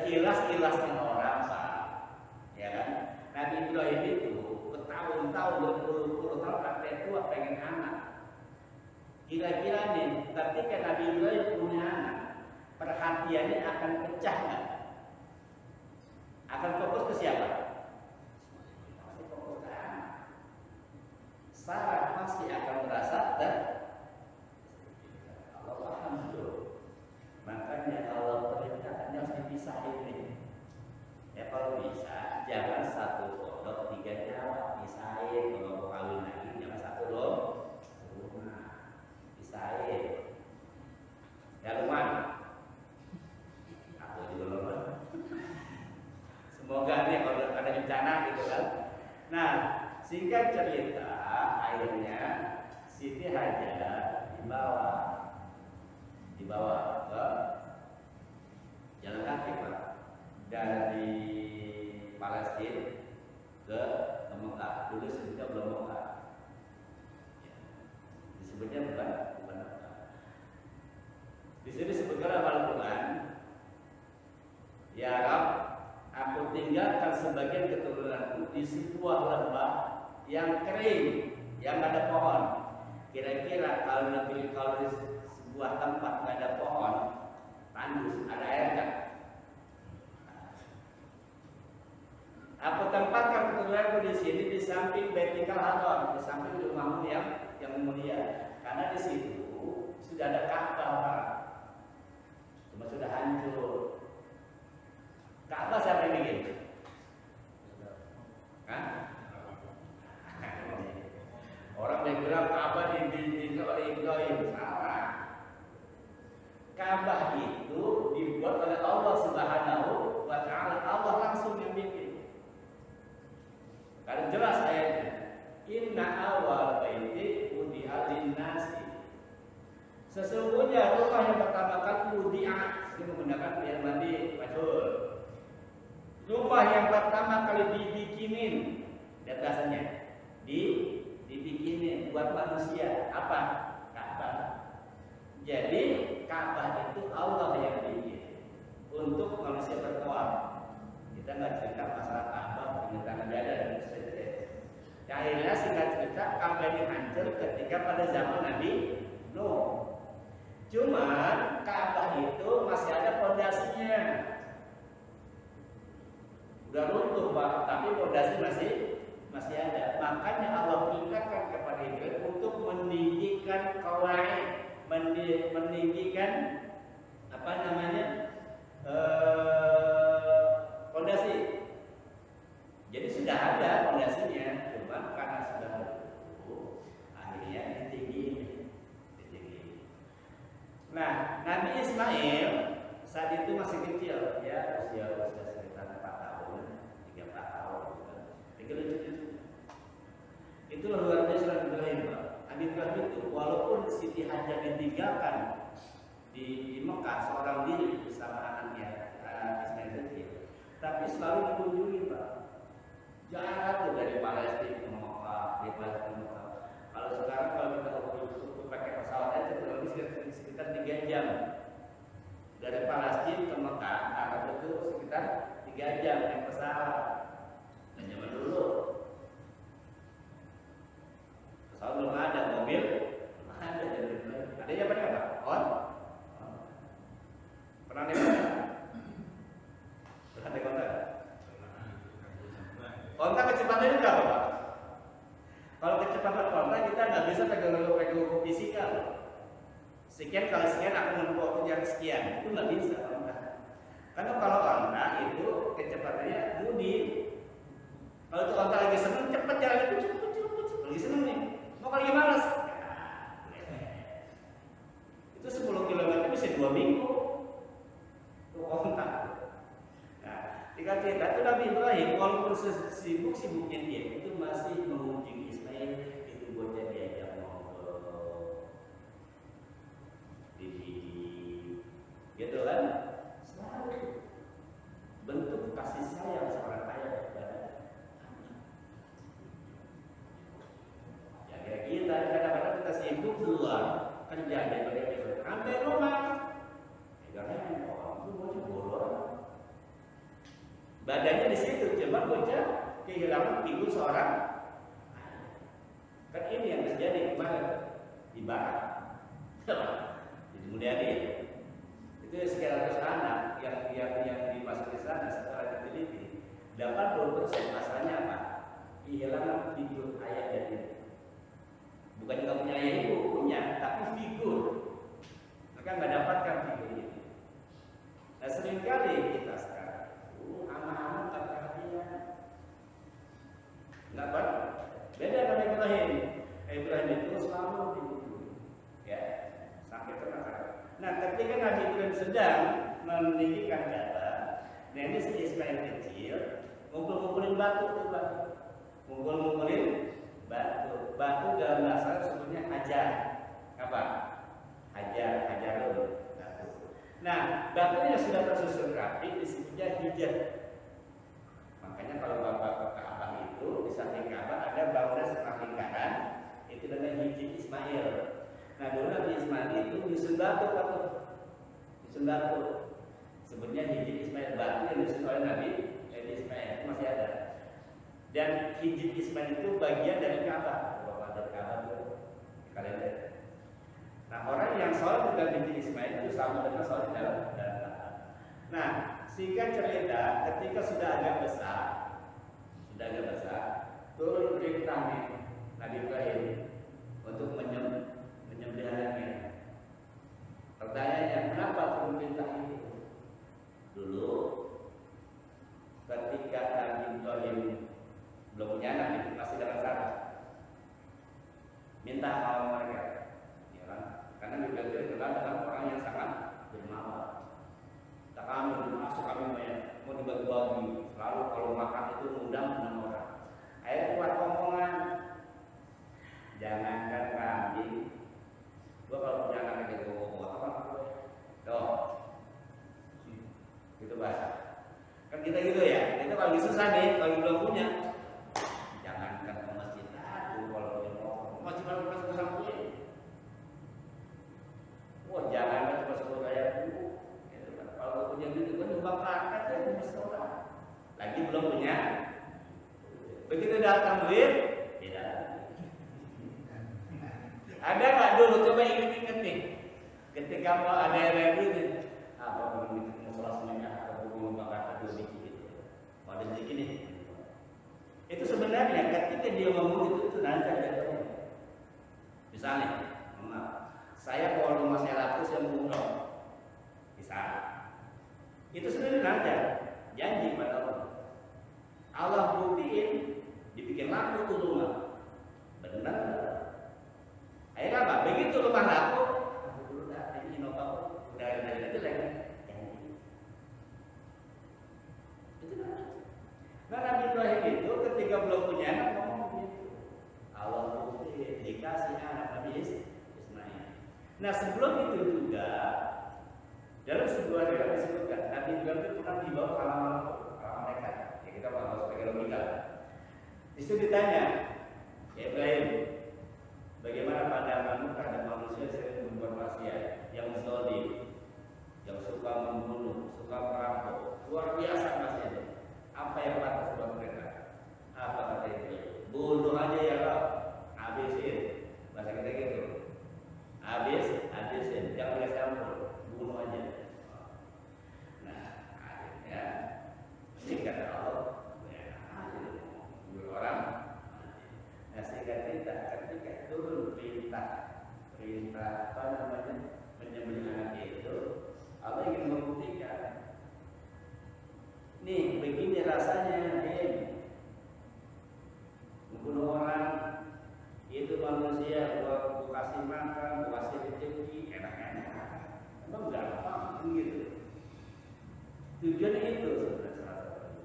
seilas-ilasnya orang, Pak. Ya kan? Nabi Ibrahim itu bertahun-tahun, berpuluh-puluh tahun kakek tua pengen anak. Kira-kira nih, ketika Nabi Ibrahim punya anak, perhatiannya akan pecah nggak? Akan fokus ke siapa? Pasti fokus ke anak. Sarah pasti akan merasa dan Allah paham tuh. Makanya Allah perintahkannya harus dipisahin nih. Ya kalau bisa, jangan satu pondok tiga nyawa, pisahin. Kalau mau kawin lagi, jangan satu rumah, pisahin. Ya Luman, aku juga Luman. Semoga nih kalau ada bencana gitu kan. Nah, singkat cerita, akhirnya Siti Hajar dibawa ke jalan kaki, Pak, dari Palestina ke Mekah. Dulu sebutnya belum Mekah, ya. Disebutnya bukan Mekah. Di sini disebutkan Al-Quran, ya Rab, aku tinggalkan sebagian keturunanku di sebuah lembah yang kering, yang ada pohon. Kira-kira kalau di sebuah tempat nggak ada pohon, tandus, ada air kan? Aku tempatkan keturunanku di sini di samping Baitul Haram, di samping rumahmu yang mulia, karena di situ sudah ada Ka'bah, Pak. Cuma sudah hancur. Ka'bah siapa yang bikin? Hah? Orang yang bilang Ka'bah dibikin oleh Ibrahim, salah. Ka'bah itu dibuat oleh Allah Subhanahu wa Ta'ala. Allah langsung yang bikin. Karena jelas ayatnya, Inna awal baiti wudi'a lin-nasi. Sesungguhnya rumah yang pertama kali wudi'a, ini menggunakan air mandi majhul. Rumah yang pertama kali dibikinin, lihat bahasanya, dibikinin buat manusia apa? Ka'bah. Jadi Ka'bah itu Allah yang bikin untuk manusia bertawaf. Kita nggak cerita masalah Ka'bah, pengintaan ada dan sebagainya. Akhirnya singkat cerita Ka'bah ini hancur ketika pada zaman Nabi Nuh. Cuman Ka'bah itu masih ada fondasinya. Udah runtuh, Pak, tapi fondasi masih ada. Makanya Allah perintahkan kepada Ibrahim untuk meninggikan qawaid, meninggikan apa namanya? Fondasi. Jadi sudah ada fondasinya, cuma karena sudah runtuh, akhirnya ditinggiin. Nah, Nabi Ismail saat itu masih kecil, ya usia sekitar 4 tahun, 3-4 tahun. Itu luar biasa Nabi Ibrahim, Pak. Nabi Ibrahim itu walaupun Siti Hajar ditinggalkan di Mekah seorang diri bersama anaknya Ismail kecil, tapi selalu dikunjungi, Pak. Jarak tuh dari Palestina ke Mekah, dari Palestina ke Mekah. Kalau sekarang kalau kita ukur pakai pesawat aja kurang lebih sekitar 3 jam. Dari Palestina ke Mekah, Arab itu sekitar 3 jam naik pesawat. Dan zaman dulu pesawat belum ada, mobil belum ada. Adanya apa? On? Pernah naik onta? Pernah naik onta? Onta kecepatannya berapa, Pak? Kalau kecepatan onta kita nggak bisa pegang hukum fisika. Sekian kali sekian aku menempuh waktu jarak sekian, itu nggak bisa onta. Karena kalau onta itu kecepatannya mudi. Kalau itu onta lagi seneng cepat jalan itu cepet. Lagi seneng nih, mau lagi malas. Itu 10 km bisa 2 minggu. Itu onta. Nah, jika cerita itu Nabi Ibrahim walaupun sibuk-sibuknya dia itu masih mengunjungi Ismail, itu buatnya diajak ngobrol, gitu kan? Selalu bentuk kasih sayang seorang ayah kepada anak. Ya kayak kita kadang-kadang kita sibuk keluar kerja sampai rumah, karena orang itu mau bolor. Badannya di situ, cuma bocah kehilangan figur seorang. Kan ini yang terjadi kemarin di Barat. Di Mulyadi itu sekitar 100 anak yang dimasuki sana setelah diteliti 80% masalahnya apa? Kehilangan figur ayah dan ibu. Bukan nggak punya ayah ibu, punya, tapi figur. Mereka nggak dapatkan figur ini. Nah seringkali kita sekarang anak-anak tak perhatian, nggak apa? Beda dengan Ibrahim. Ibrahim itu selalu dibunuh, ya, sampai terangkat. Nah, ketika Nabi Ibrahim sedang meninggikan Ka'bah, nah ini si Ismail kecil ngumpulin batu tuh, ngumpulin batu. Batu dalam bahasa sebutnya hajar. Apa? Hajarun. Batu. Nah, batunya sudah tersusun rapi, disebutnya hijab. Makanya kalau Bapak ke Ka'bah itu di samping Ka'bah ada bangunan setengah lingkaran, itu namanya hijab Ismail. Nah dulu Nabi Ismail itu nyusun batu. Sebutnya hijab Ismail, batu yang nyusun oleh Nabi Ismail itu masih ada. Dan hijab Ismail itu bagian dari Ka'bah. Bapak dari Ka'bah itu kalender. Nah orang yang sholat dengan hijab Ismail itu sama dengan sholat dalam Ka'bah. Nah singkat cerita, ketika sudah agak besar, turun perintah Nabi Ibrahim untuk menyembelihnya. Pertanyaannya, kenapa turun perintah itu? Dulu, ketika Nabi Ibrahim belum punya anak, itu masih dalam Sarah, minta awal mereka, ya kan? Karena Nabi Ibrahim kenal dengan orang yang sangat dermawan. Tak kami masuk kami mau dibagi-bagi, selalu kalau makan itu ngundang orang. Akhirnya buat omongan, jangankan kambing, gua kalau punya anak gitu ngomong apa? Tuh, gitu bahasa. Kan kita gitu ya, kita kalau susah nih, kalau belum punya, jangankan ke masjid, kalau punya masjid kalau pas kesampaian, wah jangankan cuma 10 kayak dulu. Kalau punya duit kan nyumbang zakat ya mesti orang. Lagi belum punya. Begitu datang duit, beda. Ada nggak dulu? Coba ingat nih. Ketika mau ada yang duit, apa belum mau semuanya atau belum nyumbang zakat dulu gitu. Mau ada rezeki nih. Itu sebenarnya ketika dia ngomong itu nanti jatuhnya. Misalnya, saya kalau rumah saya 100 yang umroh, bisa. Itu sebenarnya lancar, janji pada Allah. Allah buktiin, dibikin laku tuh rumah, benar. Akhirnya apa? Begitu rumah laku, dulu dah ini Innova udah itu lagi janji. Itu kan. Nah Nabi Ibrahim itu ketika belum punya anak ngomong begitu. Allah buktiin dikasih anak Nabi Ismail. Nah sebelum itu juga dalam sebuah riwayat disebutkan Nabi Ibrahim itu pernah dibawa ke alam mereka. Ya kita harus pakai logika. Di situ ditanya, ya Ibrahim, bagaimana pandanganmu terhadap manusia yang membuat maksiat, yang zalim, yang suka membunuh, suka merampok, luar biasa maksiatnya. Apa yang pantas buat mereka? Apa kata Ibrahim? Bunuh aja ya kau, habisin. Bahasa kita gitu. Habisin, jangan kasih ampun. Bunuh aja. Nah, akhirnya ini kata Allah, dua orang. Nah, sehingga ketika turun perintah apa namanya menyembelih anak itu, Allah ingin membuktikan. Nih, begini rasanya, membunuh orang itu manusia, gua kasih makan, gua kasih rezeki, enak-enak. Emang gampang gitu. Tujuannya itu sebenarnya salah satu.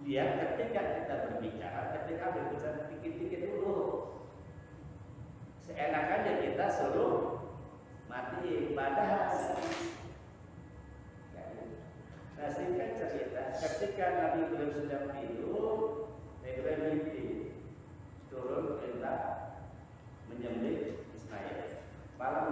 Lihat ketika kita berbicara, ketika berbicara dikit-dikit dulu. Seenak aja kita suruh mati padahal. Nah singkat cerita, ketika Nabi Ibrahim sedang tidur, Ibrahim mimpi turun perintah menyembelih Ismail. Malam